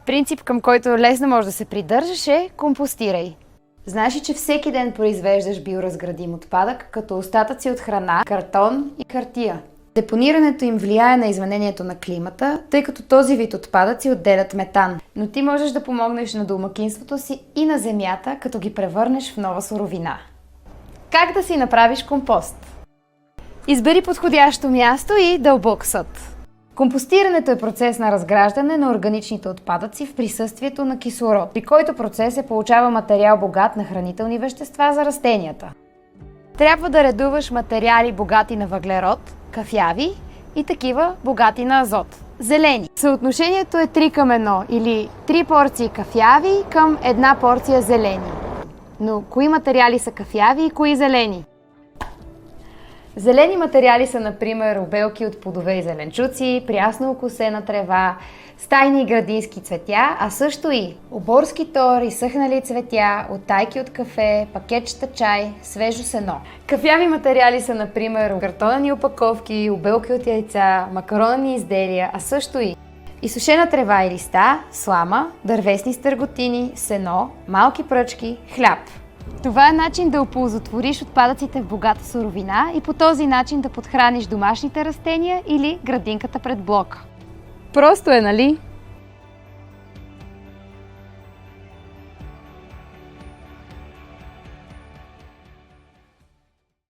Принцип, към който лесно може да се придържаш, е компостирай. Знаеш ли, че всеки ден произвеждаш биоразградим отпадък, като остатъци от храна, картон и хартия. Депонирането им влияе на изменението на климата, тъй като този вид отпадъци отделят метан. Но ти можеш да помогнеш на домакинството си и на земята, като ги превърнеш в нова суровина. Как да си направиш компост? Избери подходящо място и дълбок съд. Компостирането е процес на разграждане на органичните отпадъци в присъствието на кислород, при който процес се получава материал богат на хранителни вещества за растенията. Трябва да редуваш материали богати на въглерод, кафяви и такива богати на азот. Зелени. Съотношението е 3 към 1 или 3 порции кафяви към 1 порция зелени. Но кои материали са кафяви и кои зелени? Зелени материали са, например, обелки от плодове и зеленчуци, прясно окосена трева, стайни и градински цветя, а също и оборски тор, изсъхнали цветя, оттайки от кафе, пакетчета чай, свежо сено. Кафяви материали са, например, картонени опаковки, обелки от яйца, макаронени изделия, а също и изсушена трева и листа, слама, дървесни стърготини, сено, малки пръчки, хляб. Това е начин да оползотвориш отпадъците в богата суровина и по този начин да подхраниш домашните растения или градинката пред блока. Просто е, нали?